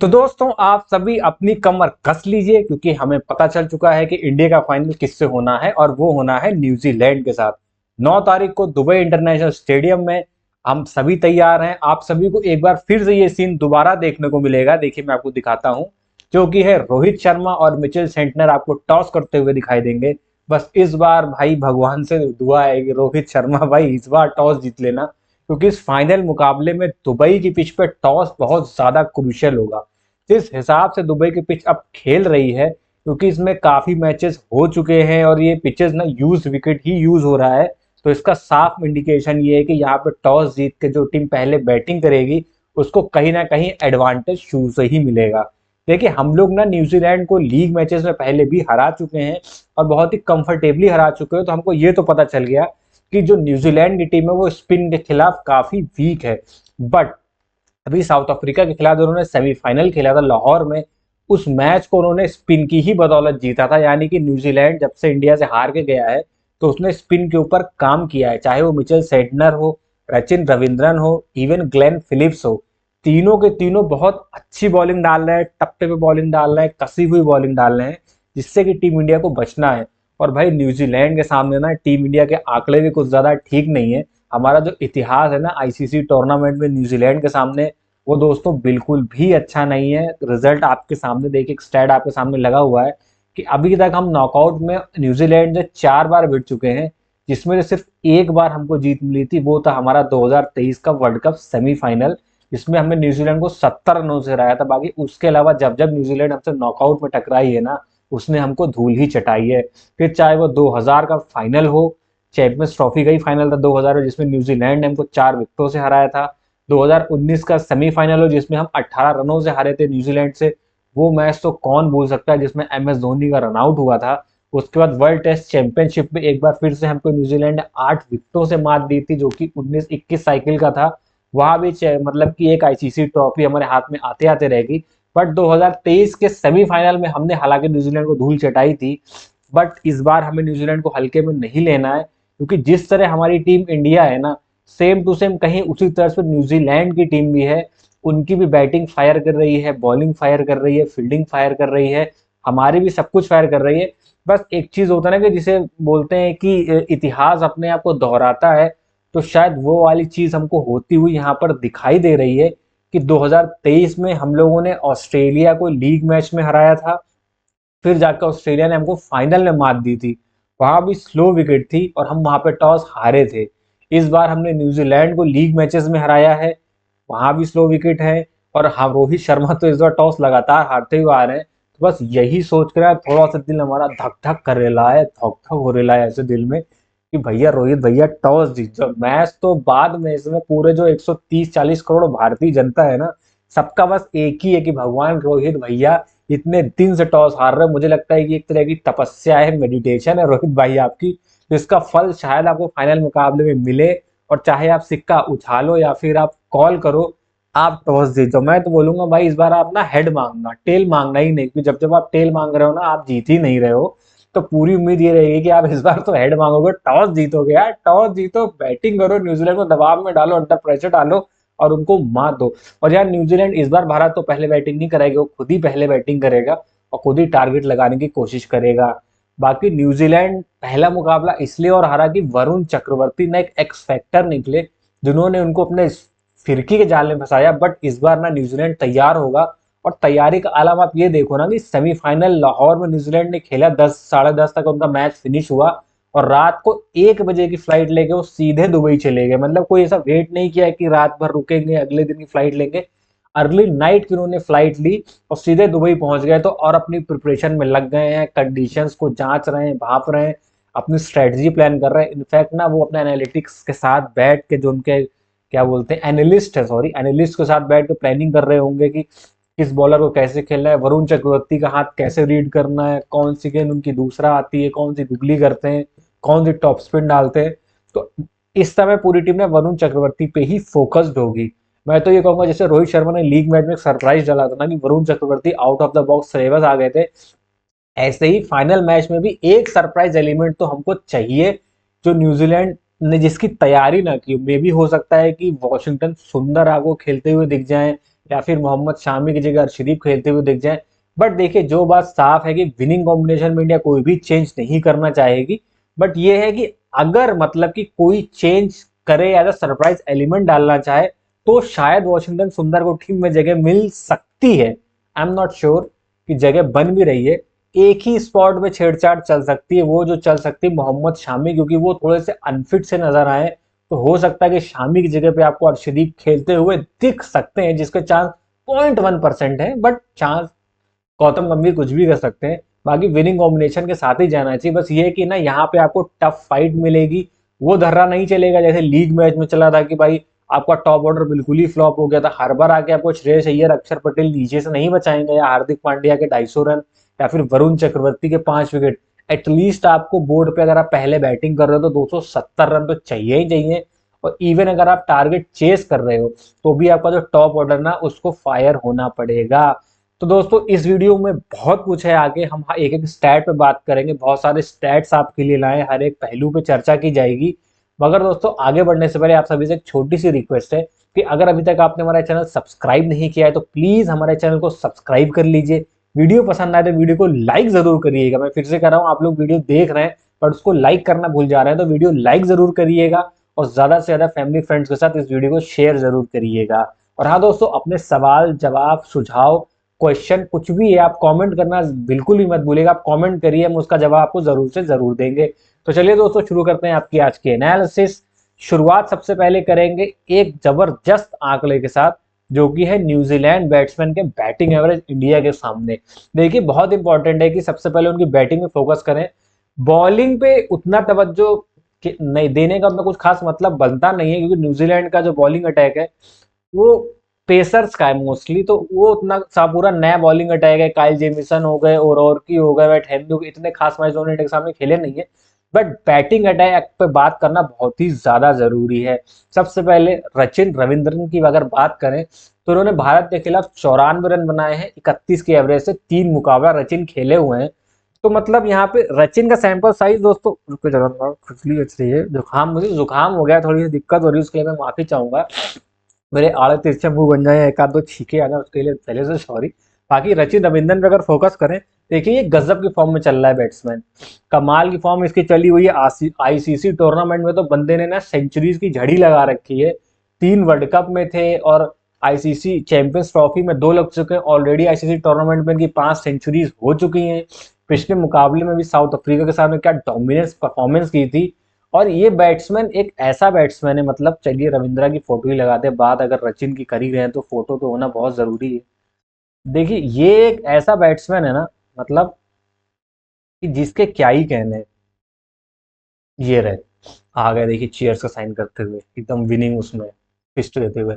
तो दोस्तों आप सभी अपनी कमर कस लीजिए क्योंकि हमें पता चल चुका है कि इंडिया का फाइनल किससे होना है और वो होना है न्यूजीलैंड के साथ। 9 तारीख को दुबई इंटरनेशनल स्टेडियम में हम सभी तैयार हैं। आप सभी को एक बार फिर से ये सीन दोबारा देखने को मिलेगा। देखिए मैं आपको दिखाता हूं, जो कि है रोहित शर्मा और मिचेल सेंटनर आपको टॉस करते हुए दिखाई देंगे। बस इस बार भाई भगवान से दुआ है कि रोहित शर्मा भाई इस बार टॉस जीत लेना, क्योंकि इस फाइनल मुकाबले में दुबई की पिच पे टॉस बहुत ज्यादा क्रूशियल होगा। जिस हिसाब से दुबई की पिच अब खेल रही है, क्योंकि इसमें काफी मैचेस हो चुके हैं और ये पिचेस ना यूज विकेट ही यूज हो रहा है, तो इसका साफ इंडिकेशन ये है कि यहाँ पे टॉस जीत के जो टीम पहले बैटिंग करेगी उसको कहीं ना कहीं एडवांटेज शुरू से ही मिलेगा। देखिए हम लोग ना न्यूजीलैंड को लीग मैचेस में पहले भी हरा चुके हैं और बहुत ही कंफर्टेबली हरा चुके हैं, तो हमको ये तो पता चल गया कि जो न्यूजीलैंड की टीम है वो स्पिन के खिलाफ काफी वीक है। बट अभी साउथ अफ्रीका के खिलाफ उन्होंने सेमीफाइनल खेला था लाहौर में, उस मैच को उन्होंने स्पिन की ही बदौलत जीता था। यानी कि न्यूजीलैंड जब से इंडिया से हार के गया है तो उसने स्पिन के ऊपर काम किया है, चाहे वो मिचेल सेंटनर हो, सचिन रविंद्रन हो, इवन ग्लेन फिलिप्स हो। तीनों के तीनों बहुत अच्छी बॉलिंग डाल रहे हैं, टप्पे पे बॉलिंग डाल रहे हैं, कसी हुई बॉलिंग डाल रहे हैं, जिससे कि टीम इंडिया को बचना है। और भाई न्यूजीलैंड के सामने ना टीम इंडिया के आंकड़े भी कुछ ज्यादा ठीक नहीं है। हमारा जो इतिहास है ना आईसीसी टूर्नामेंट में न्यूजीलैंड के सामने, वो दोस्तों बिल्कुल भी अच्छा नहीं है। रिजल्ट आपके सामने देखिए, एक स्टैट आपके सामने लगा हुआ है कि अभी तक हम नॉकआउट में न्यूजीलैंड से 4 बार भिड़ चुके हैं, जिसमें से सिर्फ एक बार हमको जीत मिली थी, वो था हमारा 2023 का वर्ल्ड कप सेमीफाइनल, जिसमें हमने न्यूजीलैंड को 70 रनों से हराया था। बाकी उसके अलावा जब जब न्यूजीलैंड हमसे नॉकआउट में टकराई है ना, उसने हमको धूल ही चटाई है। फिर चाहे वो 2000 का फाइनल हो, चैंपियंस ट्रॉफी का ही फाइनल था 2000 में, जिसमें न्यूजीलैंड ने हमको 4 विकेटों से हराया था। 2019 का सेमीफाइनल हो जिसमें हम 18 रनों से हारे थे न्यूजीलैंड से, वो मैच तो कौन भूल सकता है, जिसमें एम एस धोनी का रनआउट हुआ था। उसके बाद वर्ल्ड टेस्ट चैंपियनशिप में एक बार फिर से हमको न्यूजीलैंड ने 8 विकेटों से मात दी थी, जो कि 19-21 साइकिल का था। वहां भी मतलब कि एक आईसीसी ट्रॉफी हमारे हाथ में आते आते रहेगी। बट 2023 के सेमीफाइनल में हमने हालांकि न्यूजीलैंड को धूल चटाई थी, बट इस बार हमें न्यूजीलैंड को हल्के में नहीं लेना है, क्योंकि जिस तरह हमारी टीम इंडिया है ना, सेम टू सेम कहीं उसी तरह से न्यूजीलैंड की टीम भी है। उनकी भी बैटिंग फायर कर रही है, बॉलिंग फायर कर रही है, फील्डिंग फायर कर रही है, हमारी भी सब कुछ फायर कर रही है। बस एक चीज होता है ना कि जिसे बोलते हैं कि इतिहास अपने आप को दोहराता है, तो शायद वो वाली चीज हमको होती हुई यहाँ पर दिखाई दे रही है कि 2023 में हम लोगों ने ऑस्ट्रेलिया को लीग मैच में हराया था, फिर जाकर ऑस्ट्रेलिया ने हमको फाइनल में मात दी थी। वहां भी स्लो विकेट थी और हम वहां पे टॉस हारे थे। इस बार हमने न्यूजीलैंड को लीग मैचेस में हराया है, वहां भी स्लो विकेट है, और हम रोहित शर्मा तो इस बार टॉस लगातार हारते हुए आ रहे हैं। तो बस यही सोच कर थोड़ा सा दिल हमारा धक धक कर रहा है, धक धक हो रहा है ऐसे दिल में कि भैया रोहित भैया टॉस जीत जाओ। मैच तो बाद में, इसमें पूरे जो 130-40 करोड़ भारतीय जनता है ना, सबका बस एक ही है कि भगवान रोहित भैया इतने दिन से टॉस हार रहे हैं। मुझे लगता है कि एक तरह की तपस्या है, मेडिटेशन है रोहित भाई आपकी, जिसका फल शायद आपको फाइनल मुकाबले में मिले। और चाहे आप सिक्का उछालो या फिर आप कॉल करो, आप टॉस जीत जाओ। मैं तो बोलूंगा भाई इस बार आप ना हेड मांगना, टेल मांगना ही नहीं, क्योंकि जब जब आप टेल मांग रहे हो ना आप जीत ही नहीं रहे हो। तो पूरी उम्मीद ये रहेगी कि आप इस बार तो हेड मांगोगे, टॉस जीतोगे यार, टॉस जीतो, बैटिंग करो, न्यूजीलैंड को दबाव में डालो, अंडर प्रेशर डालो और उनको मार दो। और यार न्यूजीलैंड इस बार भारत तो पहले बैटिंग नहीं कराएगी, वो खुद ही पहले बैटिंग करेगा और खुद ही टारगेट लगाने की कोशिश करेगा। बाकी न्यूजीलैंड पहला मुकाबला इसलिए और हारा कि वरुण चक्रवर्ती ने एक एक्स फैक्टर निकले, जिन्होंने उनको अपने फिरकी के जाल में फंसाया। बट इस बार ना न्यूजीलैंड तैयार होगा, और तैयारी का आलम आप ये देखो ना कि सेमीफाइनल लाहौर में न्यूजीलैंड ने खेला, 10 साढ़े 10 तक उनका मैच फिनिश हुआ, और रात को 1 बजे की फ्लाइट लेके वो सीधे दुबई चले गए। मतलब कोई ऐसा वेट नहीं किया कि रात भर रुकेंगे अगले दिन की फ्लाइट लेंगे, अर्ली नाइट की उन्होंने फ्लाइट ली और सीधे दुबई पहुंच गए। तो और अपनी प्रिपरेशन में लग गए हैं, कंडीशंस को जांच रहे हैं, भाप रहे हैं, अपनी स्ट्रेटजी प्लान कर रहे हैं। इनफैक्ट ना वो अपने एनालिटिक्स के साथ बैठ के, जो उनके क्या बोलते हैं एनालिस्ट है, सॉरी एनालिस्ट के साथ बैठ के प्लानिंग कर रहे होंगे कि किस बॉलर को कैसे खेलना है, वरुण चक्रवर्ती का हाथ कैसे रीड करना है, कौन सी गेंद उनकी दूसरा आती है, कौन सी गुगली करते हैं, कौन सी टॉप स्पिन डालते हैं। तो इस समय पूरी टीम ने वरुण चक्रवर्ती पे ही फोकस्ड होगी। मैं तो ये कहूंगा जैसे रोहित शर्मा ने लीग मैच में सरप्राइज डाला था ना कि Varun Chakravarthy out of the box syllabus आ गए थे, ऐसे ही फाइनल मैच में भी एक सरप्राइज एलिमेंट तो हमको चाहिए, जो न्यूजीलैंड ने जिसकी तैयारी ना की। मे भी हो सकता है कि वॉशिंगटन सुंदर आपको खेलते हुए दिख जाए, या फिर मोहम्मद शामी की जगह अर्शदीप खेलते हुए दिख जाए। बट देखिए जो बात साफ है कि विनिंग कॉम्बिनेशन में इंडिया कोई भी चेंज नहीं करना चाहेगी। बट ये है कि अगर मतलब कि कोई चेंज करे या सरप्राइज एलिमेंट डालना चाहे तो शायद वॉशिंगटन सुंदर को टीम में जगह मिल सकती है। आई एम नॉट श्योर कि जगह बन भी रही है। एक ही स्पॉट में छेड़छाड़ चल सकती है, वो जो चल सकती है मोहम्मद शामी, क्योंकि वो थोड़े से अनफिट से नजर आए। तो हो सकता है कि शामी की जगह पे आपको अर्शदीप खेलते हुए दिख सकते हैं, जिसके चांस 0.1% है, बट चांस गौतम गंभीर कुछ भी कर सकते हैं। बाकी विनिंग कॉम्बिनेशन के साथ ही जाना चाहिए। बस ये है कि ना यहाँ पे आपको टफ फाइट मिलेगी, वो धर्रा नहीं चलेगा जैसे लीग मैच में चला था कि भाई आपका टॉप ऑर्डर बिल्कुल ही फ्लॉप हो गया था, हर बार आके आपको श्रेयस अय्यर अक्षर पटेल नीचे से नहीं बचाएंगे, या हार्दिक पांड्या के 250 रन, या फिर वरुण चक्रवर्ती के 5 विकेट। एटलीस्ट आपको बोर्ड पे अगर आप पहले बैटिंग कर रहे हो तो 270 रन तो चाहिए ही चाहिए। और इवन अगर आप टारगेट चेस कर रहे हो तो भी आपका जो टॉप ऑर्डर ना उसको फायर होना पड़ेगा। तो दोस्तों इस वीडियो में बहुत कुछ है, आगे हम एक एक स्टैट पे बात करेंगे, बहुत सारे स्टैट्स आपके लिए लाए, हर एक पहलू पे चर्चा की जाएगी। मगर दोस्तों आगे बढ़ने से पहले आप सभी से एक छोटी सी रिक्वेस्ट है कि अगर अभी तक आपने हमारा चैनल सब्सक्राइब नहीं किया है तो प्लीज हमारे चैनल को सब्सक्राइब कर लीजिए। वीडियो पसंद आए तो वीडियो को लाइक जरूर करिएगा। मैं फिर से कह रहा हूँ, आप लोग वीडियो देख रहे हैं बट उसको लाइक करना भूल जा रहे हैं, तो वीडियो लाइक जरूर करिएगा और ज्यादा से ज्यादा फैमिली फ्रेंड्स के साथ इस वीडियो को शेयर जरूर करिएगा। और हाँ दोस्तों, अपने सवाल जवाब सुझाव क्वेश्चन कुछ भी है आप कमेंट करना बिल्कुल भी मत भूलिएगा। आप कमेंट करिए, हम उसका जवाब आपको जरूर से जरूर देंगे। तो चलिए दोस्तों शुरू करते हैं आपकी आज की एनालिसिस। शुरुआत सबसे पहले करेंगे एक जबरदस्त आंकड़े के साथ, जो कि है न्यूजीलैंड बैट्समैन के बैटिंग एवरेज इंडिया के सामने। देखिए बहुत इंपॉर्टेंट है कि सबसे पहले उनकी बैटिंग में फोकस करें। बॉलिंग पे उतना तवज्जो नहीं देने का उतना कुछ खास मतलब बनता नहीं है, क्योंकि न्यूजीलैंड का जो बॉलिंग अटैक है वो पेसर्स का है मोस्टली, तो वो उतना सा पूरा नया बॉलिंग अटैक है। काइल जेमिसन हो गए और की हो गए, वेट हेनरी, इतने खास मैच उन्होंने इंडिया के सामने खेले नहीं है। बट बैटिंग अटैक पे बात करना बहुत ही ज्यादा जरूरी है। सबसे पहले रचिन रविंद्रन की अगर बात करें तो उन्होंने भारत के खिलाफ 94 रन बनाए हैं, 31 के एवरेज से 3 मुकाबला रचिन खेले हुए हैं। तो मतलब यहाँ पे रचिन का सैंपल साइज दोस्तों, रुको जरा खुजली बच रही है, जुकाम, मुझे जुकाम हो गया, थोड़ी सी दिक्कत हो रही है, उसके लिए मैं माफी चाहूंगा। मेरे आड़े तिरछे मुंह बन जाए, एक आध दो छीके आ जाए, उसके लिए पहले से सॉरी। बाकी रचिन रविंद्रन पे अगर फोकस करें, देखिए ये गजब की फॉर्म में चल रहा है बैट्समैन, कमाल की फॉर्म इसकी चली हुई है। आईसीसी टूर्नामेंट में तो बंदे ने ना सेंचुरीज की झड़ी लगा रखी है। 3 वर्ल्ड कप में थे और आईसीसी चैंपियंस ट्रॉफी में 2 लग चुके हैं ऑलरेडी। आईसीसी टूर्नामेंट में इनकी 5 सेंचुरीज हो चुकी हैं। पिछले मुकाबले में भी साउथ अफ्रीका के सामने क्या डोमिनेंस परफॉर्मेंस की थी। और ये बैट्समैन एक ऐसा बैट्समैन है, मतलब चलिए रविंद्रा की फोटो ही लगाते हैं, बात अगर रचिन की कर ही रहे हैं तो फोटो तो होना बहुत जरूरी है। देखिए ये एक ऐसा बैट्समैन है ना, मतलब कि जिसके क्या ही कहने हैं। ये रहे आ गए, देखिए चीयर्स का साइन करते हुए एकदम विनिंग उसमें फिस्ट देते हुए।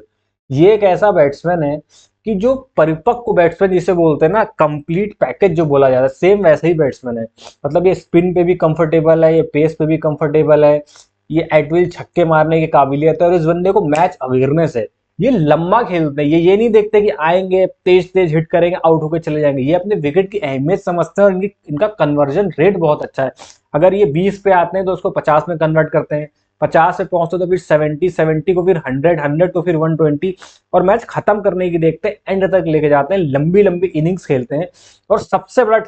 ये एक ऐसा बैट्समैन है कि जो परिपक्व बैट्समैन जिसे बोलते हैं ना, कंप्लीट पैकेज जो बोला जाता है, सेम वैसा ही बैट्समैन है। मतलब ये स्पिन पे भी कंफर्टेबल है, ये पेस पे भी कंफर्टेबल है, ये एटविल छक्के मारने की काबिलियत है, और इस बंदे को मैच अवेयरनेस है। ये लंबा खेलते हैं, ये नहीं देखते कि आएंगे तेज तेज हिट करेंगे आउट होकर चले जाएंगे। ये अपने विकेट की अहमियत समझते हैं और इनका कन्वर्जन रेट बहुत अच्छा है। अगर ये 20 पे आते हैं तो उसको 50 में कन्वर्ट करते हैं, 50 पे पहुंचते तो फिर 70, 70 को फिर 100, 100 को फिर 120, और मैच खत्म करने की देखते हैं, एंड तक लेके जाते हैं, लंबी लंबी इनिंग्स खेलते हैं। और सबसे बड़ा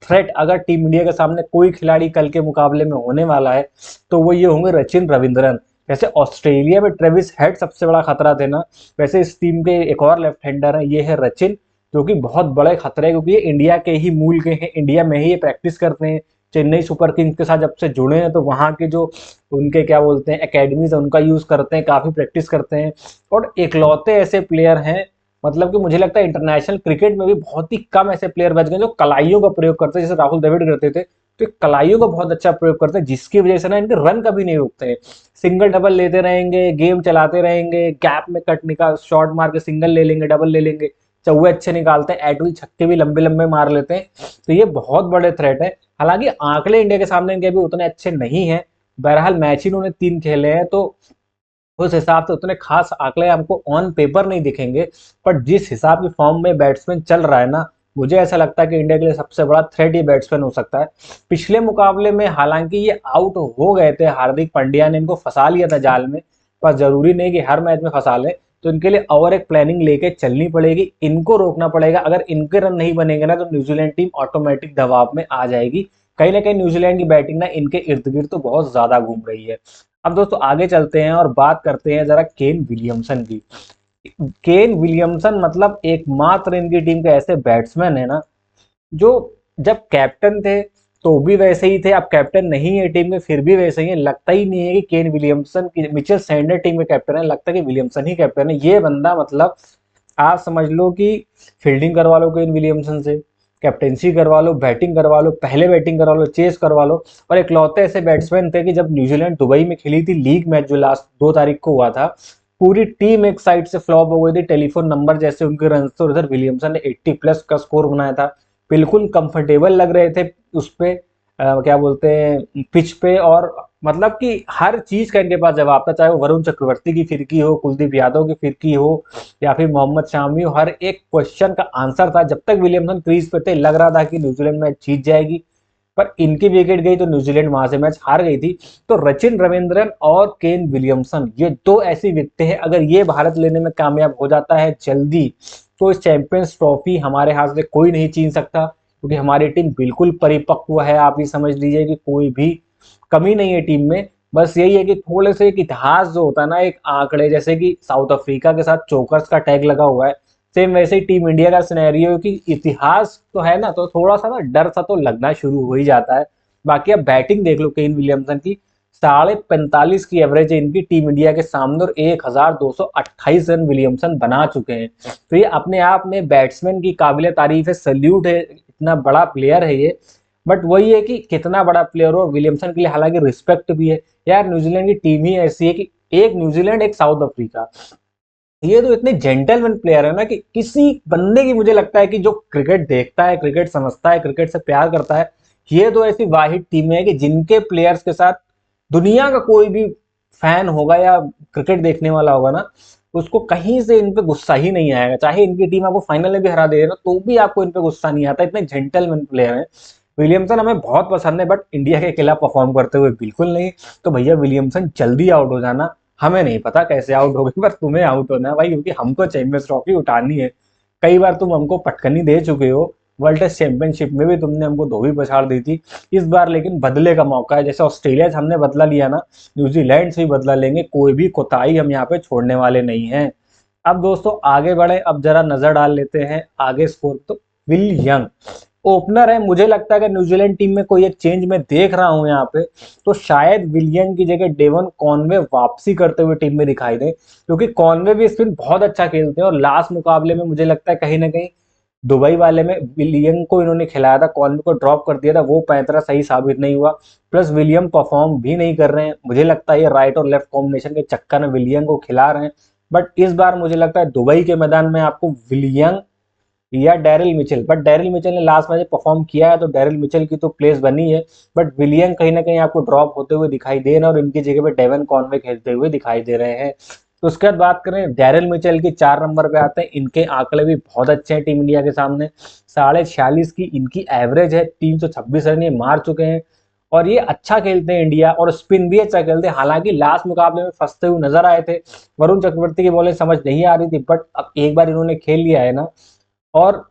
थ्रेट अगर टीम इंडिया के सामने कोई खिलाड़ी कल के मुकाबले में होने वाला है तो वो ये होंगे रचिन रविंद्रन। जैसे ऑस्ट्रेलिया में ट्रेविस हेड सबसे बड़ा खतरा थे ना, वैसे इस टीम के एक और लेफ्ट हैंडर है, ये है रचिन, जो कि बहुत बड़े खतरे हैं, क्योंकि ये इंडिया के ही मूल के हैं, इंडिया में ही ये प्रैक्टिस करते हैं। चेन्नई सुपर किंग्स के साथ जब से जुड़े हैं तो वहाँ के जो उनके क्या बोलते हैं एकेडमीज उनका यूज करते हैं, काफी प्रैक्टिस करते हैं। और इकलौते ऐसे प्लेयर हैं, मतलब कि मुझे लगता है इंटरनेशनल क्रिकेट में भी बहुत ही कम ऐसे प्लेयर बच गए जो कलाइयों का प्रयोग करते हैं, जैसे राहुल द्रविड़ करते थे। तो कलाइयों का बहुत अच्छा प्रयोग करते हैं, जिसकी वजह से ना इनके रन कभी नहीं रुकते हैं। सिंगल डबल लेते रहेंगे, गेम चलाते रहेंगे, गैप में कट निकाल शॉट मार के सिंगल ले लेंगे, डबल ले लेंगे, चौवे अच्छे निकालते हैं, एटविल छक्के भी लंबे लंबे मार लेते हैं। तो ये बहुत बड़े थ्रेट है। हालांकि आंकड़े इंडिया के सामने इनके भी उतने अच्छे नहीं है, बहरहाल मैच ही इन्होंने 3 खेले हैं, तो उस हिसाब से उतने खास आंकड़े हमको ऑन पेपर नहीं दिखेंगे। पर जिस हिसाब की फॉर्म में बैट्समैन चल रहा है ना, मुझे ऐसा लगता है कि इंडिया के लिए सबसे बड़ा थ्रेट ये बैट्समैन हो सकता है। पिछले मुकाबले में हालांकि ये आउट हो गए थे, हार्दिक पांड्या ने इनको फंसा लिया था जाल में, पर जरूरी नहीं कि हर मैच में फंसा ले। तो इनके लिए और एक प्लानिंग लेके चलनी पड़ेगी, इनको रोकना पड़ेगा। अगर इनके रन नहीं बनेंगे ना तो न्यूजीलैंड टीम ऑटोमेटिक दबाव में आ जाएगी। कहीं ना कहीं न्यूजीलैंड की बैटिंग ना इनके इर्द गिर्द तो बहुत ज्यादा घूम रही है। अब दोस्तों आगे चलते हैं और बात करते हैं जरा केन विलियमसन की। केन विलियमसन मतलब एकमात्र इनकी टीम के ऐसे बैट्समैन है ना जो जब कैप्टन थे तो भी वैसे ही थे, अब कैप्टन नहीं है टीम में फिर भी वैसे ही है। लगता ही नहीं है कि केन विलियमसन की, मिचेल सैंडर टीम में कैप्टन है, लगता है कि विलियमसन ही कैप्टन है। ये बंदा मतलब आप समझ लो कि फील्डिंग करवा लो केन विलियमसन से, कैप्टेंसी करवा लो, बैटिंग करवा लो, पहले बैटिंग करवा लो, चेस करवा लो। और इकलौते ऐसे बैट्समैन थे कि जब न्यूजीलैंड दुबई में खेली थी लीग मैच जो लास्ट 2 तारीख को हुआ था, पूरी टीम एक साइड से फ्लॉप हो गई थी। टेलीफोन नंबर जैसे उनके रन थे, उधर विलियमसन ने 80+ का स्कोर बनाया था। बिल्कुल कंफर्टेबल लग रहे थे उस पे, क्या बोलते हैं, पिच पे। और मतलब कि हर चीज का इनके पास जवाब था, चाहे वो वरुण चक्रवर्ती की फिरकी हो, कुलदीप यादव की फिरकी हो, या फिर मोहम्मद शामी हो, हर एक क्वेश्चन का आंसर था। जब तक विलियमसन क्रीज पे थे लग रहा था कि न्यूजीलैंड मैच जीत जाएगी, पर इनकी विकेट गई तो न्यूजीलैंड वहां से मैच हार गई थी। तो रचिन रविंद्रन और केन विलियमसन ये दो ऐसी विकेटें हैं, अगर ये भारत लेने में कामयाब हो जाता है जल्दी तो इस चैंपियंस ट्रॉफी हमारे हाथ से कोई नहीं छीन सकता, क्योंकि हमारी टीम बिल्कुल परिपक्व है। आप ये समझ लीजिए कि कोई भी कमी नहीं है टीम में। बस यही है कि थोड़े से एक इतिहास जो होता है ना, एक आंकड़े, जैसे कि साउथ अफ्रीका के साथ चोकर्स का टैग लगा हुआ है, सेम वैसे ही टीम इंडिया का सिनेरियो कि इतिहास तो है ना, तो थोड़ा सा ना डर सा तो लगना शुरू हो ही जाता है। बाकी अब बैटिंग देख लो केन विलियमसन की, 45.5 की एवरेज है इनकी टीम इंडिया के सामने, और 1228 रन विलियमसन बना चुके हैं। तो ये अपने आप में बैट्समैन की काबिल तारीफ है, सल्यूट है, इतना बड़ा प्लेयर है ये। बट वही है कि कितना बड़ा प्लेयर हो, विलियमसन के लिए हालांकि रिस्पेक्ट भी है। यार न्यूजीलैंड की टीम ही ऐसी है कि एक न्यूजीलैंड एक साउथ अफ्रीका, ये तो इतने जेंटलमैन प्लेयर है ना कि किसी बंदे की, मुझे लगता है कि जो क्रिकेट देखता है, क्रिकेट समझता है, क्रिकेट से प्यार करता है, ये तो ऐसी वाहिद टीम है कि जिनके प्लेयर्स के साथ दुनिया का कोई भी फैन होगा या क्रिकेट देखने वाला होगा ना, उसको कहीं से इन पे गुस्सा ही नहीं आएगा। चाहे इनकी टीम आपको फाइनल में भी हरा दे ना तो भी आपको इन पे गुस्सा नहीं आता, इतने जेंटलमैन प्लेयर है। विलियमसन हमें बहुत पसंद है, बट इंडिया के खिलाफ परफॉर्म करते हुए बिल्कुल नहीं। तो भैया विलियमसन जल्दी आउट हो जाना, हमें नहीं पता कैसे आउट हो गई, पर तुम्हें आउट होना है भाई, क्योंकि हमको चैंपियंस ट्रॉफी उठानी है। कई बार तुम हमको पटकनी दे चुके हो, वर्ल्ड टेस्ट चैंपियनशिप में भी तुमने हमको धोबी पछाड़ दी थी। इस बार लेकिन बदले का मौका है, जैसे ऑस्ट्रेलिया से हमने बदला लिया ना, न्यूजीलैंड से भी बदला लेंगे। कोई भी कोताही हम यहाँ पे छोड़ने वाले नहीं हैं। अब दोस्तों आगे बढ़े, अब जरा नजर डाल लेते हैं आगे स्कोर। तो विल यंग ओपनर है, मुझे लगता है कि न्यूजीलैंड टीम में कोई एक चेंज मैं देख रहा हूं यहाँ पे, तो शायद विलियन की जगह डेवन कॉनवे वापसी करते हुए टीम में दिखाई दे, क्योंकि कॉनवे भी स्पिन बहुत अच्छा खेलते हैं। और लास्ट मुकाबले में मुझे लगता है कहीं ना कहीं दुबई वाले में विलियम को इन्होंने खिलाया था, कॉनवे को ड्रॉप कर दिया था, वो पैंतरा सही साबित नहीं हुआ। प्लस विलियम परफॉर्म भी नहीं कर रहे हैं, मुझे लगता है ये राइट और लेफ्ट कॉम्बिनेशन के चक्कर में विलियम को खिला रहे हैं। बट इस बार मुझे लगता है दुबई के मैदान में आपको विलियम या Daryl Mitchell, but Daryl Mitchell ने लास्ट मैच परफॉर्म किया है तो डेरिल मिचेल की तो प्लेस बनी है। बट विलियम कहीं ना कहीं आपको ड्रॉप होते हुए दिखाई दे रहे हैं, और इनकी जगह पे डेवन कॉनवे खेलते हुए दिखाई दे रहे हैं। तो उसके बाद बात करें डेरिल मिचेल की, 4 नंबर पे आते हैं। इनके आंकड़े भी बहुत अच्छे हैं टीम इंडिया के सामने, 46.5 की इनकी एवरेज है, 326 रन ये मार चुके हैं। और ये अच्छा खेलते हैं इंडिया, और स्पिन भी अच्छा खेलते हैं। हालांकि लास्ट मुकाबले में फंसते हुए नजर आए थे, वरुण चक्रवर्ती की बॉलिंग समझ नहीं आ रही थी, बट अब एक बार इन्होंने खेल लिया है ना, और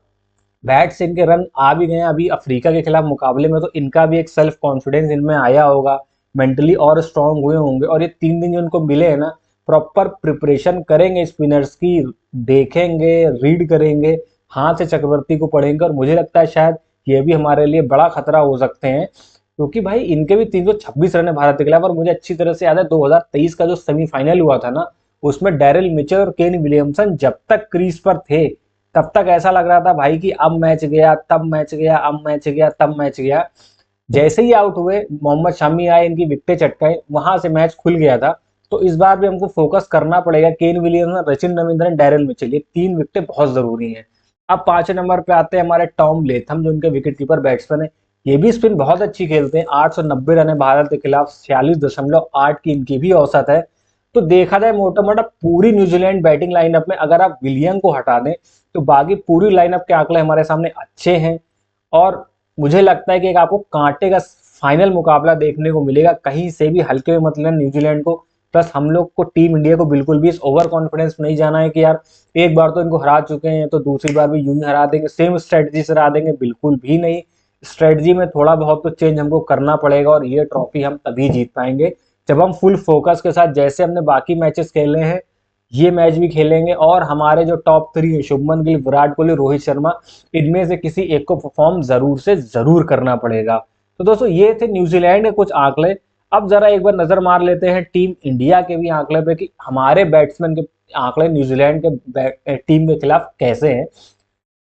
बैट से इनके रन आ भी गए अभी अफ्रीका के खिलाफ मुकाबले में, तो इनका भी एक सेल्फ कॉन्फिडेंस इनमें आया होगा, मेंटली और स्ट्रांग हुए होंगे। और ये 3 दिन जो इनको मिले हैं ना, प्रॉपर प्रिपरेशन करेंगे स्पिनर्स की, देखेंगे, रीड करेंगे, हाथ से चक्रवर्ती को पढ़ेंगे। और मुझे लगता है शायद ये भी हमारे लिए बड़ा खतरा हो सकते हैं, क्योंकि भाई इनके भी 326 रन है भारत के खिलाफ। और मुझे अच्छी तरह से याद है 2023 का जो सेमीफाइनल हुआ था ना, उसमें डेरिल मिचेल और केन विलियमसन जब तक क्रीज पर थे तब तक ऐसा लग रहा था भाई कि अब मैच गया, तब मैच गया, अब मैच गया, तब मैच गया। जैसे ही आउट हुए, मोहम्मद शामी आए, इनकी विकेटें चटकाए, वहां से मैच खुल गया था। तो इस बार भी हमको फोकस करना पड़ेगा, Kane Williamson, Rachin Ravindran, Daryl Mitchell, ये 3 विकेटें बहुत जरूरी हैं। अब 5 नंबर पे आते हैं हमारे टॉम लेथम, जो इनके विकेट कीपर बैट्समैन है। ये भी स्पिन बहुत अच्छी खेलते हैं, 890 रन है भारत के खिलाफ, 46.8 की इनकी भी औसत है। तो देखा जाए मोटा मोटा पूरी न्यूजीलैंड बैटिंग लाइनअप में अगर आप विलियम को हटा दें तो बाकी पूरी लाइनअप के आंकड़े हमारे सामने अच्छे हैं। और मुझे लगता है कि एक आपको कांटे का फाइनल मुकाबला देखने को मिलेगा, कहीं से भी हल्के में मतलब न्यूजीलैंड को प्लस हम लोग को, टीम इंडिया को बिल्कुल भी इस ओवर कॉन्फिडेंस नहीं जाना है कि यार एक बार तो इनको हरा चुके हैं तो दूसरी बार भी यूं ही हरा देंगे, सेम स्ट्रेटजी से हरा देंगे, बिल्कुल भी नहीं। स्ट्रेटजी में थोड़ा बहुत तो चेंज हमको करना पड़ेगा और ये ट्रॉफी हम तभी जीत पाएंगे जब हम फुल फोकस के साथ, जैसे हमने बाकी मैचेस खेले हैं, ये मैच भी खेलेंगे। और हमारे जो टॉप 3 है, शुभमन गिल, विराट कोहली, रोहित शर्मा, इनमें से किसी एक को परफॉर्म जरूर से जरूर करना पड़ेगा। तो दोस्तों ये थे न्यूजीलैंड के कुछ आंकड़े। अब जरा एक बार नजर मार लेते हैं टीम इंडिया के भी आंकड़े पे कि हमारे बैट्समैन के आंकड़े न्यूजीलैंड के टीम के खिलाफ कैसे हैं।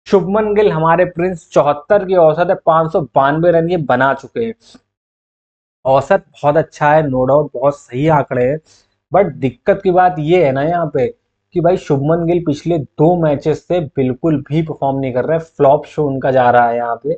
शुभमन गिल हमारे प्रिंस 74 की औसत है, 592 रन ये बना चुके हैं। औसत बहुत अच्छा है, नो डाउट, बहुत सही आंकड़े हैं। बट दिक्कत की बात ये है ना यहाँ पे कि भाई शुभमन गिल पिछले 2 मैचेस से बिल्कुल भी परफॉर्म नहीं कर रहे हैं, फ्लॉप शो उनका जा रहा है यहाँ पे।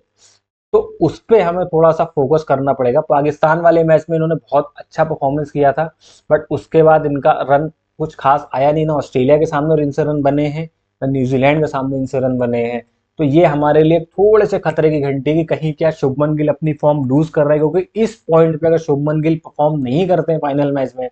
तो उस पे हमें थोड़ा सा फोकस करना पड़ेगा। पाकिस्तान वाले मैच में इन्होंने बहुत अच्छा परफॉर्मेंस किया था, बट उसके बाद इनका रन कुछ खास आया नहीं, ना ऑस्ट्रेलिया के सामने इनसे रन बने हैं, ना न्यूजीलैंड के सामने इनसे रन बने हैं। तो ये हमारे लिए थोड़े से खतरे की घंटी की कहीं क्या शुभमन गिल अपनी फॉर्म लूज कर रहे हैं, क्योंकि इस पॉइंट पे अगर शुभमन गिल परफॉर्म नहीं करते हैं फाइनल मैच में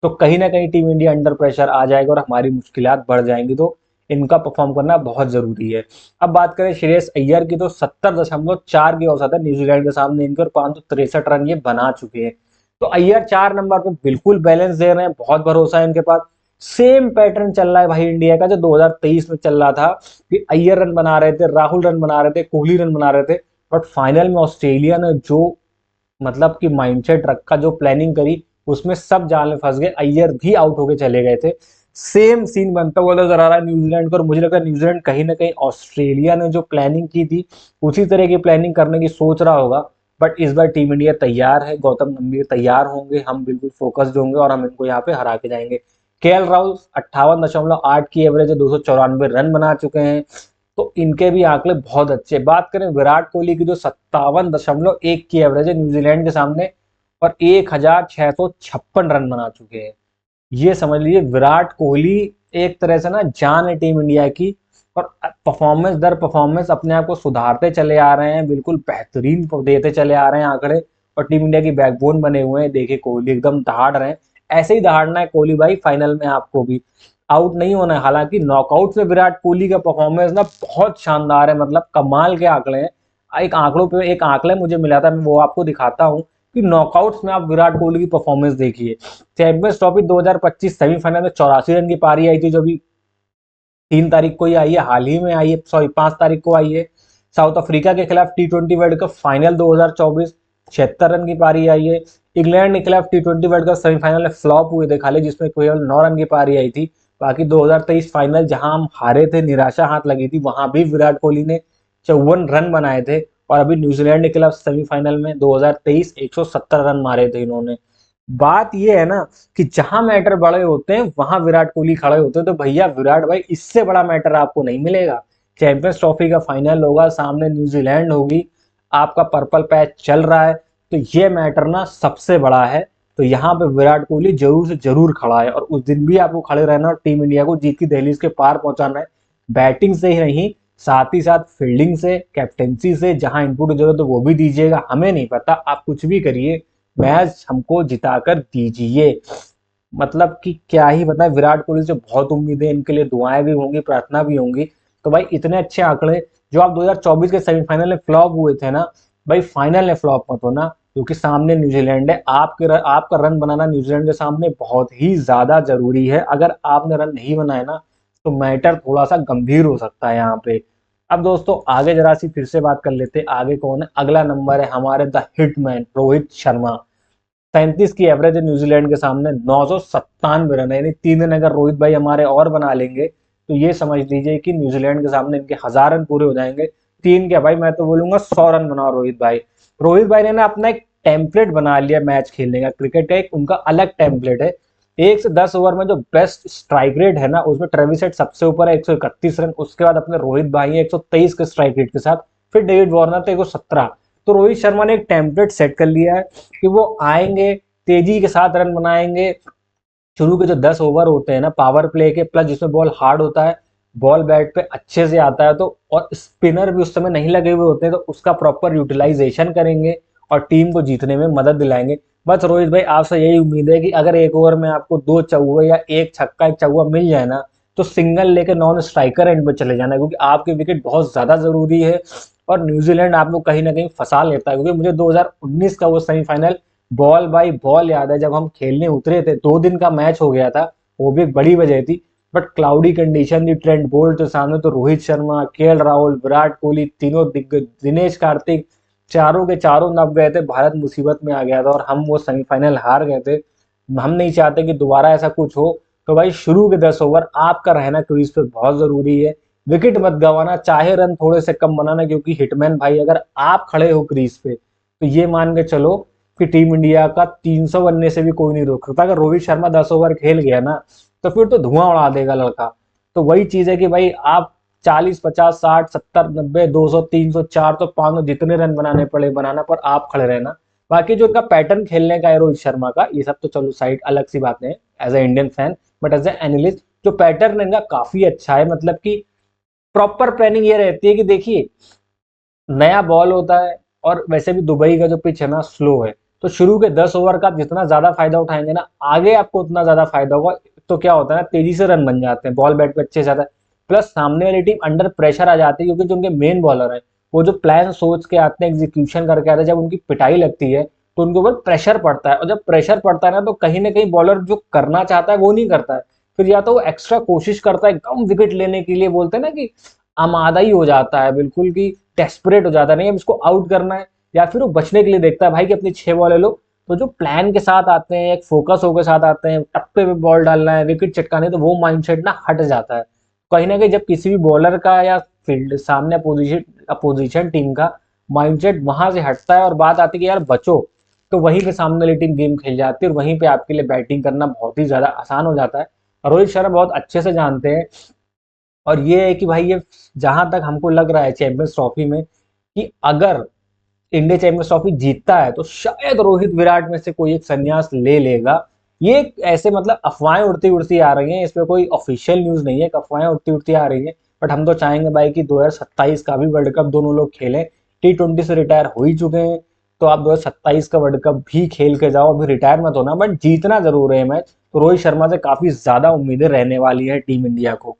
तो कहीं ना कहीं टीम इंडिया अंडर प्रेशर आ जाएगा और हमारी मुश्किलात बढ़ जाएंगी। तो इनका परफॉर्म करना बहुत जरूरी है। अब बात करें श्रेयस अय्यर की, तो 70.4 की औसत है न्यूजीलैंड के सामने इनके और 563 रन ये बना चुके हैं। तो अय्यर 4 नंबर पे बिल्कुल बैलेंस दे रहे हैं, बहुत भरोसा है इनके पास। सेम पैटर्न चल रहा है भाई इंडिया का जो 2023 में चल रहा था कि अय्यर रन बना रहे थे, राहुल रन बना रहे थे, कोहली रन बना रहे थे, बट फाइनल में ऑस्ट्रेलिया ने जो मतलब कि माइंडसेट रखा, जो प्लानिंग करी, उसमें सब जाल में फंस गए, अय्यर भी आउट होके चले गए थे। सेम सीन बनता हुआ नजर आ रहा है न्यूजीलैंड को, और मुझे लगा न्यूजीलैंड कहीं ना कहीं ऑस्ट्रेलिया ने जो प्लानिंग की थी उसी तरह की प्लानिंग करने की सोच रहा होगा। बट इस बार टीम इंडिया तैयार है, गौतम गंभीर तैयार होंगे, हम बिल्कुल फोकस्ड होंगे और हम इनको यहाँ पे हरा के जाएंगे। केएल राहुल 58.8 की एवरेज है, 294 रन बना चुके हैं, तो इनके भी आंकड़े बहुत अच्छे। बात करें विराट कोहली की, जो 57.1 की एवरेज है न्यूजीलैंड के सामने और 1656 रन बना चुके हैं। ये समझ लीजिए विराट कोहली एक तरह से ना जान है टीम इंडिया की, और परफॉर्मेंस दर परफॉर्मेंस अपने आप को सुधारते चले आ रहे हैं, बिल्कुल बेहतरीन देते चले आ रहे हैं आंकड़े, और टीम इंडिया की बैकबोन बने हुए हैं। देखिए कोहली एकदम दहाड़ रहे हैं, ऐसे ही दहाड़ना है कोहली भाई, फाइनल में आपको भी आउट नहीं होना है। हालांकि नॉकआउट में विराट कोहली का परफॉर्मेंस ना बहुत शानदार है, मतलब कमाल के आंकड़े हैं। एक आंकड़ों पे एक आंकड़ा मुझे मिला था, मैं वो आपको दिखाता हूँ कि नॉकआउट्स में आप विराट कोहली की परफॉर्मेंस देखिए। चैंपियंस ट्रॉफी 2025 सेमीफाइनल में 84 रन की पारी आई थी, जो भी 3 तारीख को ही आई है, हाल ही में आई है, सॉरी 5 तारीख को आई है। साउथ अफ्रीका के खिलाफ T20 world cup final 2024, 76 run की पारी आई है। इंग्लैंड के खिलाफ T20 वर्ल्ड कप सेमीफाइनल में फ्लॉप हुए थे खाली, जिसमें केवल 9 रन की पारी आई थी। बाकी 2023 फाइनल जहां हम हारे थे, निराशा हाथ लगी थी, वहां भी विराट कोहली ने 54 रन बनाए थे। और अभी न्यूजीलैंड के खिलाफ सेमीफाइनल में 2023 170 रन मारे थे इन्होंने। बात ये है ना कि जहां मैटर बड़े होते हैं वहां विराट कोहली खड़े होते हैं, तो भैया विराट भाई इससे बड़ा मैटर आपको नहीं मिलेगा। चैंपियंस ट्रॉफी का फाइनल होगा, सामने न्यूजीलैंड होगी, आपका पर्पल पैच चल रहा है, तो ये मैटर ना सबसे बड़ा है। तो यहाँ पे विराट कोहली जरूर से जरूर खड़ा है, और उस दिन भी आपको खड़े रहना और टीम इंडिया को जीत की दहलीज के पार पहुंचाना है। बैटिंग से ही नहीं, साथ ही साथ फील्डिंग से, कैप्टेंसी से, जहां इनपुट की जरूरत है वो भी दीजिएगा। हमें नहीं पता, आप कुछ भी करिए, मैच हमको जिताकर दीजिए। मतलब कि क्या ही बताएं, विराट कोहली से बहुत उम्मीद है, इनके लिए दुआएं भी होंगी, प्रार्थना भी होंगी। तो भाई इतने अच्छे आंकड़े, जो आप 2024 के सेमीफाइनल में फ्लॉप हुए थे ना भाई, फाइनल में फ्लॉप मत होना, क्योंकि सामने न्यूजीलैंड है। आपका रन बनाना न्यूजीलैंड के सामने बहुत ही ज्यादा जरूरी है। अगर आपने रन नहीं बनाए ना तो मैटर थोड़ा सा गंभीर हो सकता है यहाँ पे। अब दोस्तों आगे जरा सी फिर से बात कर लेते हैं, आगे कौन है। अगला नंबर है हमारे द हिटमैन रोहित शर्मा, 37 की एवरेज है न्यूजीलैंड के सामने, 997 रन है। यानी 3 दिन अगर रोहित भाई हमारे और बना लेंगे तो ये समझ लीजिए कि न्यूजीलैंड के सामने इनके 1000 रन पूरे हो जाएंगे। 3 क्या भाई, मैं तो बोलूंगा 100 रन बनाओ रोहित भाई। रोहित भाई ने ना अपना एक टेम्पलेट बना लिया मैच खेलने का, क्रिकेट का एक उनका अलग टेम्पलेट है। 1 से 10 ओवर में जो बेस्ट स्ट्राइक रेट है ना, उसमें ट्रेविस हेड सबसे ऊपर है 131 रन, उसके बाद अपने रोहित भाई है 123 के स्ट्राइक रेट के साथ, फिर डेविड वार्नर थे 117। तो रोहित शर्मा ने एक टेम्पलेट सेट कर लिया है कि वो आएंगे, तेजी के साथ रन बनाएंगे। शुरू के जो 10 ओवर होते हैं ना पावर प्ले के, प्लस जिसमें बॉल हार्ड होता है, बॉल बैट पे अच्छे से आता है, तो और स्पिनर भी उस समय नहीं लगे हुए होते हैं, तो उसका प्रॉपर यूटिलाइजेशन करेंगे और टीम को जीतने में मदद दिलाएंगे। बस रोहित भाई आपसे यही उम्मीद है कि अगर एक ओवर में आपको 2 चौवे या एक छक्का एक चौवा मिल जाए ना, तो सिंगल लेके नॉन स्ट्राइकर एंड में चले जाना, क्योंकि आपके विकेट बहुत ज्यादा जरूरी है। और न्यूजीलैंड आपको कहीं ना कहीं फंसा लेता है, क्योंकि मुझे 2019 का वो सेमीफाइनल बॉल बाई बॉल याद है, जब हम खेलने उतरे थे, 2 दिन का मैच हो गया था, वो भी एक बड़ी वजह थी। बट क्लाउडी कंडीशन थी, ट्रेंट बोल्ट के सामने तो रोहित शर्मा, केएल राहुल, विराट कोहली, तीनों दिग्गज, दिनेश कार्तिक, चारों के चारों नब गए थे, भारत मुसीबत में आ गया था और हम वो सेमीफाइनल हार गए थे। हम नहीं चाहते कि दोबारा ऐसा कुछ हो। तो भाई शुरू के 10 ओवर आपका रहना क्रीज पे बहुत जरूरी है। विकेट मत गंवाना, चाहे रन थोड़े से कम बनाना, क्योंकि हिटमैन भाई अगर आप खड़े हो क्रीज पे तो ये मान के चलो कि टीम इंडिया का 300 बनने से भी कोई नहीं रोक सकता। अगर रोहित शर्मा 10 ओवर खेल गया ना, तो फिर तो धुआं उड़ा देगा लड़का। तो वही चीज है कि भाई आप 40 50 60 70 90 200 300 400 500 जितने रन बनाने पड़े बनाना, पर आप खड़े रहना। बाकी जो इनका पैटर्न खेलने का है रोहित शर्मा का, ये सब तो चलो साइड अलग सी बातें हैं as a Indian fan. But as a analyst जो पैटर्न इनका काफी अच्छा है, मतलब कि प्रॉपर प्लानिंग ये रहती है कि देखिए नया बॉल होता है, और वैसे भी दुबई का जो पिच है ना स्लो है, तो शुरू के 10 ओवर का आप जितना ज्यादा फायदा उठाएंगे ना, आगे आपको उतना ज्यादा फायदा होगा। तो क्या होता है ना, तेजी से रन बन जाते हैं, बॉल बैट पे अच्छे से जाता है। प्लस सामने वाली टीम अंडर प्रेशर आ जाती है, क्योंकि जो उनके मेन बॉलर है वो जो प्लान सोच के आते हैं, एग्जीक्यूशन करके आते हैं, जब उनकी पिटाई लगती है तो उनके ऊपर प्रेशर पड़ता है, और जब प्रेशर पड़ता है ना कहीं बॉलर जो करना चाहता है वो नहीं करता है। फिर या तो वो एक्स्ट्रा कोशिश करता है कम विकेट लेने के लिए, बोलते हैं ना कि आमादा ही हो जाता है बिल्कुल, कि डेस्परेट हो जाता है, नहीं अब इसको आउट करना है। या फिर वो बचने के लिए देखता है भाई कि अपनी 6 बॉल ले लो। तो जो प्लान के साथ आते हैं, एक फोकस होकर साथ आते हैं, टप्पे पे बॉल डालना है, विकेट चटकाने, तो वो माइंडसेट ना हट जाता है। कहीं ना कहीं जब किसी भी बॉलर का या फील्ड सामने अपोजिशन अपोजिशन टीम का माइंडसेट वहां से हटता है और बात आती है कि यार बचो, तो वहीं पे सामने वाली टीम गेम खेल जाती है और वहीं पे आपके लिए बैटिंग करना बहुत ही ज्यादा आसान हो जाता है। रोहित शर्मा बहुत अच्छे से जानते हैं। और ये है कि भाई ये जहां तक हमको लग रहा है चैंपियंस ट्रॉफी में, कि अगर इंडिया चैंपियंस ट्रॉफी जीतता है तो शायद रोहित विराट में से कोई एक संन्यास ले लेगा। ये ऐसे मतलब अफवाहें उड़ती उड़ती आ रही हैं, इस पे कोई ऑफिशियल न्यूज नहीं है, अफवाहें उड़ती उड़ती आ रही हैं। बट हम तो चाहेंगे भाई कि 2027 का भी वर्ल्ड कप दोनों लोग खेलें। T20 से रिटायर हो ही चुके हैं, तो आप 2027 का वर्ल्ड कप भी खेल के जाओ, अभी रिटायर मत होना, बट जीतना जरूर है मैच। तो रोहित शर्मा से काफी ज्यादा उम्मीदें रहने वाली है टीम इंडिया को।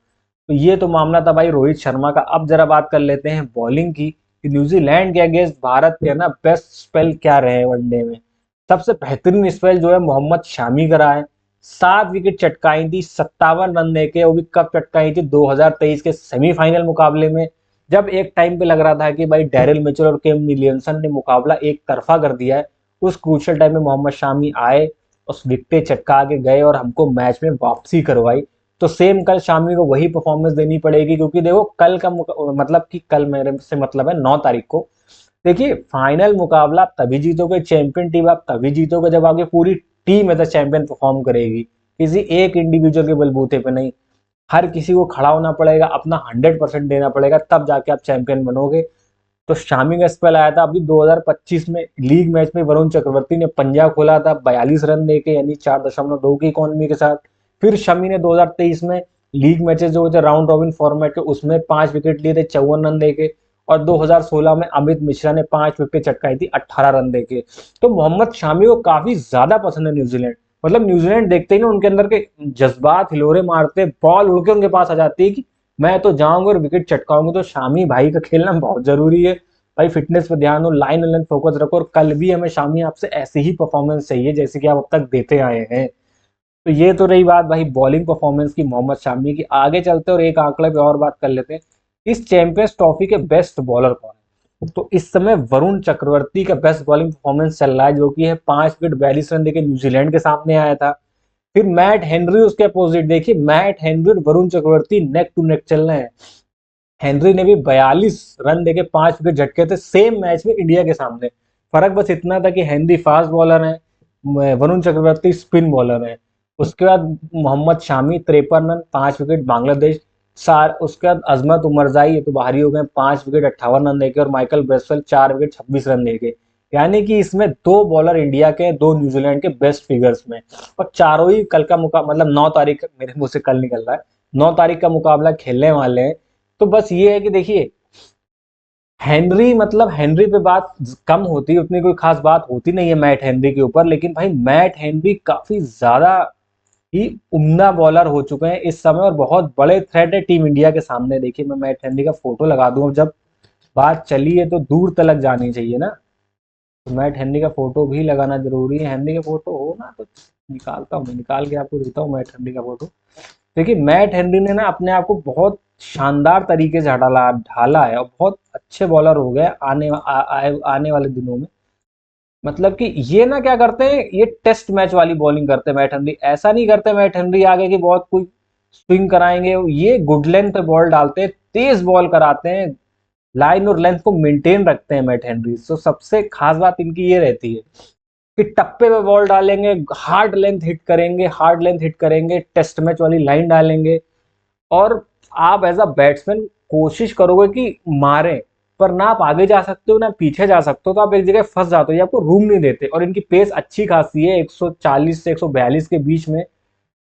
तो ये तो मामला था भाई रोहित शर्मा का। अब जरा बात कर लेते हैं बॉलिंग की, कि न्यूजीलैंड के अगेंस्ट भारत के ना बेस्ट स्पेल क्या रहे वनडे में। सबसे बेहतरीन स्पेल जो है मोहम्मद शामी का रहा है। 7 विकेट चटकाई थी, 57 रन देके, वो भी कब चटकाई थी, 2023 के सेमीफाइनल मुकाबले में, जब एक टाइम पे लग रहा था कि भाई डेरिल मिचेल और केम विलियमसन ने मुकाबला एक तरफा कर दिया है। उस क्रूशियल टाइम में मोहम्मद शामी आए, उस विकेट चटका के गए और हमको मैच में वापसी करवाई। तो सेम कल शामी को वही परफॉर्मेंस देनी पड़ेगी, क्योंकि देखो कल का मतलब कि कल मेरे से मतलब है 9 तारीख को। देखिए फाइनल मुकाबला आप तभी जीतोगे, चैंपियन टीम आप तभी जीतोगे जब आपकी पूरी team as a champion perform करेगी, किसी एक इंडिविजुअल के बलबूते पे नहीं। हर किसी को खड़ा होना पड़ेगा, अपना 100% देना पड़ेगा, तब जाके आप चैंपियन बनोगे। तो शामी का स्पेल आया था अभी 2025 में लीग मैच में, वरुण चक्रवर्ती ने पंजा खोला था 42 रन देके, यानी 4.2 की इकोनॉमी के साथ। फिर शमी ने 2023 में लीग मैचेस जो थे राउंड रॉबिन फॉर्मेट के, उसमें 5 विकेट लिए थे 54 रन देके। और 2016 में अमित मिश्रा ने 5 विकेट चटकाई थी 18 रन देके। तो मोहम्मद शामी को काफी ज्यादा पसंद है न्यूजीलैंड। मतलब न्यूजीलैंड देखते ही ना उनके अंदर के जज्बात हिलोरे मारते, बॉल उड़ के उनके पास आ जाती है कि मैं तो जाऊंगा और विकेट चटकाऊंगा। तो शामी भाई का खेलना बहुत जरूरी है। भाई फिटनेस पे ध्यान दो, लाइन लेंथ फोकस रखो, और कल भी हमें शामी आपसे ऐसी ही परफॉर्मेंस चाहिए जैसे कि आप अब तक देते आए हैं। तो ये तो रही बात भाई बॉलिंग परफॉर्मेंस की मोहम्मद शामी की। आगे चलते और एक आंकड़े पे और बात कर लेते हैं, इस चैंपियंस ट्रॉफी के बेस्ट बॉलर कौन है। तो इस समय वरुण चक्रवर्ती का बेस्ट बॉलिंग परफॉर्मेंस चल रहा है, जो कि है 5 विकेट 42 रन देके न्यूजीलैंड के सामने आया था। फिर मैट हेनरी उसके अपोजिट, देखिए मैट हेनरी और Varun Chakravarthy neck to neck चल रहे हैं। हेनरी ने भी 42 रन देके 5 विकेट झटके थे सेम मैच में इंडिया के सामने। फर्क बस इतना था कि हेनरी फास्ट बॉलर है, वरुण चक्रवर्ती स्पिन बॉलर है। उसके बाद मोहम्मद शामी 53 रन 5 विकेट बांग्लादेश। सार उसके बाद अजमत उमरजाई, ये तो बाहरी हो गए, 5 विकेट 58 रन देके, और माइकल ब्रेसवेल 4 विकेट 26 रन देके। यानी कि इसमें 2 बॉलर इंडिया के, 2 न्यूजीलैंड के बेस्ट फिगर्स में। और चारों ही कल का मुकाबला, मतलब 9 तारीख, मेरे मुंह से कल निकल रहा है, 9 तारीख का मुकाबला खेलने वाले हैं। तो बस ये है कि देखिए हेनरी, मतलब हेनरी पे बात कम होती है, उतनी कोई खास बात होती नहीं है मैट हेनरी के ऊपर, लेकिन भाई मैट हेनरी काफी ज्यादा ही उम्दा बॉलर हो चुके हैं इस समय और बहुत बड़े थ्रेट है टीम इंडिया के सामने। देखिए मैं मैट हेनरी का फोटो लगा दूं, जब बात चली है तो दूर तलक जानी चाहिए ना, तो मैट हेनरी का फोटो भी लगाना जरूरी है। हेनरी का फोटो हो ना तो निकालता हूँ, मैं निकाल के आपको देता हूँ मैट हेनरी का फोटो। देखिए मैट हेनरी ने ना अपने आप को बहुत शानदार तरीके से ढाला ढाला है और बहुत अच्छे बॉलर हो गए आने वाले दिनों में। मतलब कि ये ना क्या करते हैं, ये टेस्ट मैच वाली बॉलिंग करते हैं मैट हेनरी, ऐसा नहीं करते मैट हेनरी आगे की बहुत कोई स्विंग कराएंगे, ये गुड लेंथ पे बॉल डालते हैं, तेज बॉल कराते हैं, लाइन और लेंथ को मेंटेन रखते हैं मैट हेनरी। तो सबसे खास बात इनकी ये रहती है कि टप्पे पे बॉल डालेंगे, हार्ड लेंथ हिट करेंगे, टेस्ट मैच वाली लाइन डालेंगे, और आप एज अ बैट्समैन कोशिश करोगे कि मारे, पर ना आप आगे जा सकते हो ना पीछे जा सकते हो, तो आप एक जगह फंस जाते हो, ये आपको रूम नहीं देते। और इनकी पेस अच्छी खासी है, 140 से 142 के बीच में,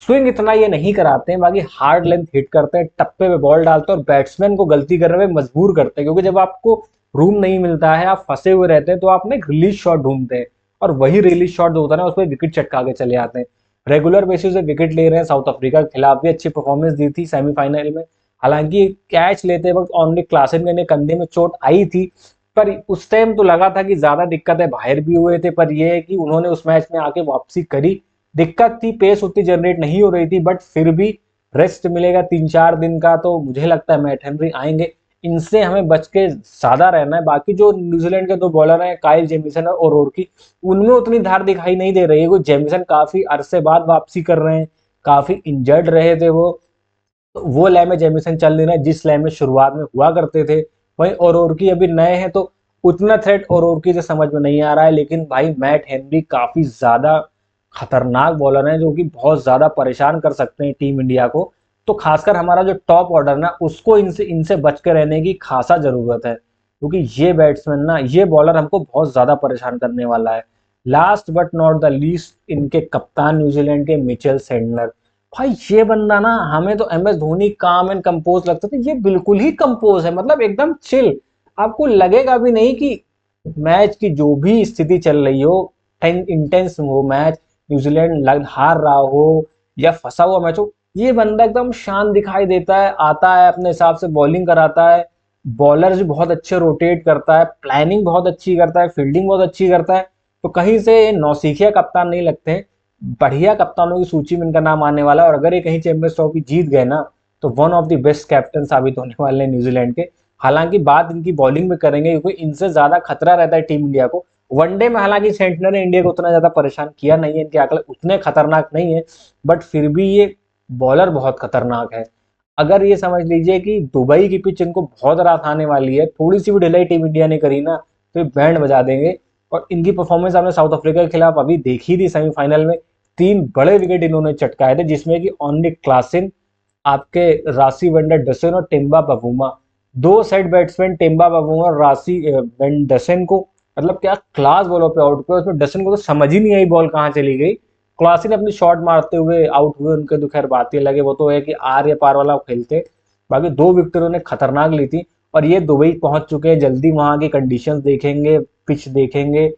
स्विंग इतना ये नहीं कराते हैं, बाकी हार्ड लेंथ हिट करते हैं, टप्पे पे बॉल डालते हैं और बैट्समैन को गलती करने में मजबूर करते हैं, क्योंकि जब आपको रूम नहीं मिलता है, आप फंसे हुए रहते हैं, तो आप ना एक रिलीज शॉट ढूंढते हैं, और वही रिलीज शॉट जो होता है ना, उस पर विकेट चटका के चले आते हैं। रेगुलर बेसिस पे विकेट ले रहे हैं, साउथ अफ्रीका के खिलाफ भी अच्छी परफॉर्मेंस दी थी सेमीफाइनल में। हालांकि कैच लेते वक्त ओनली क्लासन के कंधे में चोट आई थी, पर उस टाइम तो लगा था कि ज्यादा दिक्कत है, बाहर भी हुए थे, पर यह है कि उन्होंने उस मैच में आके वापसी करी। दिक्कत थी, पेस उतनी जनरेट नहीं हो रही थी, बट फिर भी रेस्ट मिलेगा 3-4 दिन का, तो मुझे लगता है मैट हेनरी आएंगे। इनसे हमें बच के ज्यादा रहना है। बाकी जो न्यूजीलैंड के दो बॉलर हैं, काइल जेमिसन और ओरोर्की, उनमें उतनी धार दिखाई नहीं दे रही है। जेमिसन काफी अरसे बाद वापसी कर रहे हैं, काफी इंजर्ड रहे थे वो लय में जेमिसन चल नहीं रहा है जिस लय में शुरुआत में हुआ करते थे। वहीं ओरोर्की अभी नए हैं, तो उतना थ्रेट ओरोर्की से समझ में नहीं आ रहा है, लेकिन भाई मैट हेनरी काफी ज्यादा खतरनाक बॉलर हैं, जो कि बहुत ज्यादा परेशान कर सकते हैं टीम इंडिया को। तो खासकर हमारा जो टॉप ऑर्डर ना, उसको इनसे इनसे बच के रहने की खासा जरूरत है, क्योंकि ये बैट्समैन ना, ये बॉलर हमको बहुत ज्यादा परेशान करने वाला है। Last but not the least, इनके कप्तान न्यूजीलैंड के मिचेल सेंडनर। भाई ये बंदा ना, हमें तो एम एस धोनी काम एंड कंपोज लगता था, ये बिल्कुल ही कंपोज है, मतलब एकदम चिल। आपको लगेगा भी नहीं कि मैच की जो भी स्थिति चल रही हो, इंटेंस हो मैच, न्यूजीलैंड लग हार रहा हो या फंसा हुआ मैच हो, ये बंदा एकदम शांत दिखाई देता है, आता है अपने हिसाब से बॉलिंग कराता है, बॉलर भी बहुत अच्छे रोटेट करता है, प्लानिंग बहुत अच्छी करता है, फील्डिंग बहुत अच्छी करता है। तो कहीं से नौसिखिया कप्तान नहीं लगते हैं, बढ़िया कप्तानों की सूची में इनका नाम आने वाला है। और अगर ये कहीं चैंपियंस ट्रॉफी जीत गए ना, तो one of the best captain साबित होने वाले हैं न्यूजीलैंड के। हालांकि बात इनकी बॉलिंग में करेंगे, क्योंकि इनसे ज्यादा खतरा रहता है टीम इंडिया को वनडे में। हालांकि सेंटनर ने इंडिया को उतना ज्यादा परेशान किया नहीं है, इनके आंकड़े उतने खतरनाक नहीं है, बट फिर भी ये बॉलर बहुत खतरनाक है। अगर ये समझ लीजिए कि दुबई की पिच इनको बहुत रात आने वाली है, थोड़ी सी भी ढिलाई टीम इंडिया ने करी ना, तो ये बैंड बजा देंगे। और इनकी परफॉर्मेंस आपने साउथ अफ्रीका के खिलाफ अभी देखी थी सेमीफाइनल में, 3 बड़े विकेट इन्होंने चटकाए थे, जिसमें कि ओनली क्लासिन, आपके राशि वेंडर डसन और टिम्बा बवुमा, दो सेट बैट्समैन टिम्बा बवुमा और राशि डसन को, मतलब क्या क्लास बॉलों पे आउट किया। उसमें डसन को तो समझ ही नहीं आई बॉल कहाँ चली गई। क्लासिन अपनी शॉट मारते हुए आउट हुए, उनके तो खैर बात ही लगे, वो तो है कि आर या पार वाला खेलते। बाकी 2 विकेट उन्होंने खतरनाक ली थी। और ये दुबई पहुंच चुके हैं, जल्दी वहां की कंडीशंस देखेंगे, पिच देखेंगे,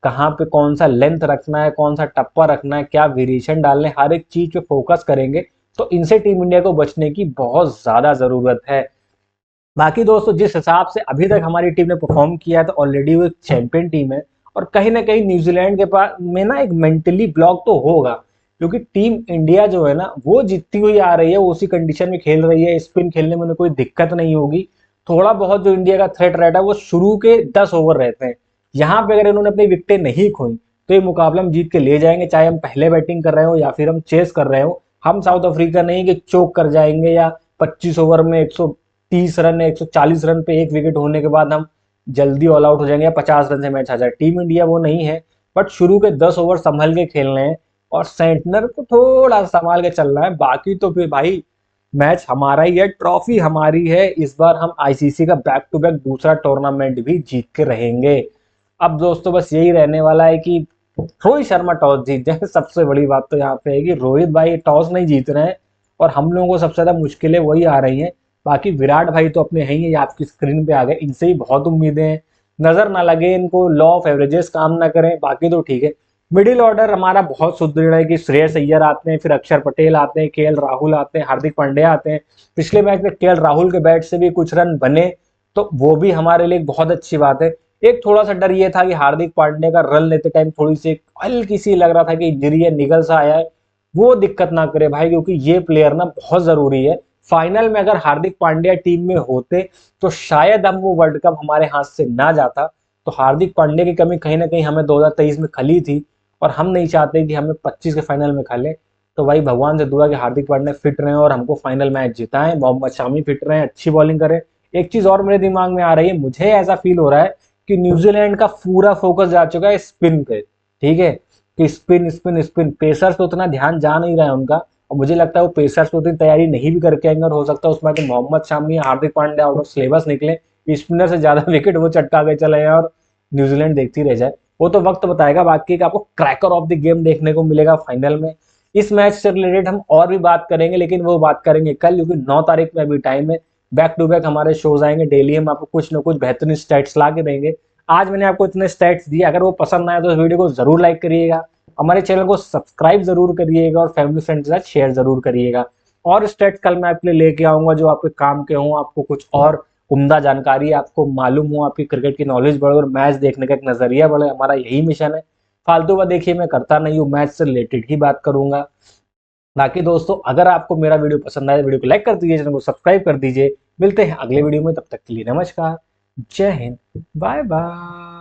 कहाँ पे कौन सा लेंथ रखना है, कौन सा टप्पा रखना है, क्या वेरिएशन डालने, हर एक चीज पे फोकस करेंगे। तो इनसे टीम इंडिया को बचने की बहुत ज्यादा जरूरत है। बाकी दोस्तों, जिस हिसाब से अभी तक हमारी टीम ने परफॉर्म किया है, तो ऑलरेडी वो एक चैंपियन टीम है। और कहीं ना कहीं न्यूजीलैंड के पास में ना एक मेंटली ब्लॉक तो होगा, क्योंकि टीम इंडिया जो है ना, वो जीतती हुई आ रही है, वो उसी कंडीशन में खेल रही है, स्पिन खेलने में कोई दिक्कत नहीं होगी। थोड़ा बहुत जो इंडिया का थ्रेट रहता है, वो शुरू के 10 ओवर रहते हैं। यहाँ पे अगर इन्होंने अपनी विकेटें नहीं खोई, तो ये मुकाबला हम जीत के ले जाएंगे, चाहे हम पहले बैटिंग कर रहे हो या फिर हम चेस कर रहे हो। हम साउथ अफ्रीका नहीं कि चोक कर जाएंगे, या 25 ओवर में 130 रन या 140 रन पे एक विकेट होने के बाद हम जल्दी ऑल आउट हो जाएंगे, या 50 रन से मैच आ जाए। टीम इंडिया वो नहीं है, बट शुरू के 10 ओवर संभल के खेलने हैं, और सेंटनर को थोड़ा संभाल के चलना है। बाकी तो फिर भाई मैच हमारा ही है, ट्रॉफी हमारी है, इस बार हम आईसीसी का बैक टू बैक दूसरा टूर्नामेंट भी जीत के रहेंगे। अब दोस्तों बस यही रहने वाला है कि रोहित शर्मा टॉस जीत जाए। सबसे बड़ी बात तो यहाँ पे है कि रोहित भाई टॉस नहीं जीत रहे हैं, और हम लोगों को सबसे ज्यादा मुश्किलें वही आ रही हैं। बाकी विराट भाई तो अपने हैं ही, आपकी स्क्रीन पे आ गए, इनसे ही बहुत उम्मीदें हैं, नजर ना लगे इनको, लॉ ऑफ एवरेजेस काम ना करें, बाकी तो ठीक है। मिडिल ऑर्डर हमारा बहुत सुदृढ़ है कि श्रेयस अय्यर आते हैं, फिर अक्षर पटेल आते हैं, केएल राहुल आते हैं, हार्दिक पांड्या आते हैं। पिछले मैच में केएल राहुल के बैट से भी कुछ रन बने, तो वो भी हमारे लिए बहुत अच्छी बात है। एक थोड़ा सा डर ये था कि हार्दिक पांड्या का रन लेते टाइम थोड़ी सी हल्की सी लग रहा था कि इंजरी है, निकल सा आया है, वो दिक्कत ना करे भाई, क्योंकि ये प्लेयर ना बहुत जरूरी है। फाइनल में अगर हार्दिक पांड्या टीम में होते तो शायद हम वो वर्ल्ड कप हमारे हाथ से ना जाता। तो हार्दिक पांड्या की कमी कहीं ना कहीं हमें 2023 में खली थी, और हम नहीं चाहते कि हमें 25 के फाइनल में खले। तो भाई भगवान से दुआ कि हार्दिक पांड्या फिट रहे और हमको फाइनल मैच जिताएं, मोहम्मद शामी फिट रहे, अच्छी बॉलिंग करें। एक चीज और मेरे दिमाग में आ रही है, मुझे ऐसा फील हो रहा है कि न्यूजीलैंड का पूरा फोकस जा चुका है स्पिन पे, ठीक है, कि स्पिन स्पिन स्पिन, पेसर्स पे उतना ध्यान जा नहीं रहा है उनका, और मुझे लगता है वो पेसर्स पे उतनी तैयारी नहीं भी करके आएंगे, और हो सकता है उसमें तो मोहम्मद शामी या Hardik Pandya out of syllabus निकले, स्पिनर से ज्यादा विकेट वो चटका के चले जाए और न्यूजीलैंड देखती रह जाए। वो तो वक्त बताएगा, बाकी का आपको क्रैकर ऑफ द गेम देखने को मिलेगा फाइनल में। इस मैच से रिलेटेड हम और भी बात करेंगे, लेकिन वो बात करेंगे कल, क्योंकि 9 तारीख में अभी टाइम है। बैक टू बैक हमारे शोज आएंगे, डेली हम आपको कुछ ना कुछ बेहतरीन स्टैट्स ला के देंगे। आज मैंने आपको इतने स्टैट्स दिए, अगर वो पसंद आए तो इस वीडियो को जरूर लाइक करिएगा, हमारे चैनल को सब्सक्राइब जरूर करिएगा, और फैमिली फ्रेंड्स के साथ शेयर जरूर करिएगा। और स्टैट्स कल मैं आपके लिए लेके आऊंगा जो आपके काम के हों, आपको कुछ और उम्दा जानकारी आपको मालूम हो, आपकी क्रिकेट की नॉलेज बढ़े और मैच देखने का एक नजरिया बढ़े, हमारा यही मिशन है। फालतू बात देखिए मैं करता नहीं हूँ, मैच से रिलेटेड ही बात करूंगा। बाकी दोस्तों, अगर आपको मेरा वीडियो पसंद आए तो वीडियो को लाइक कर दीजिए, चैनल को सब्सक्राइब कर दीजिए। मिलते हैं अगले वीडियो में, तब तक के लिए नमस्कार, जय हिंद, बाय बाय।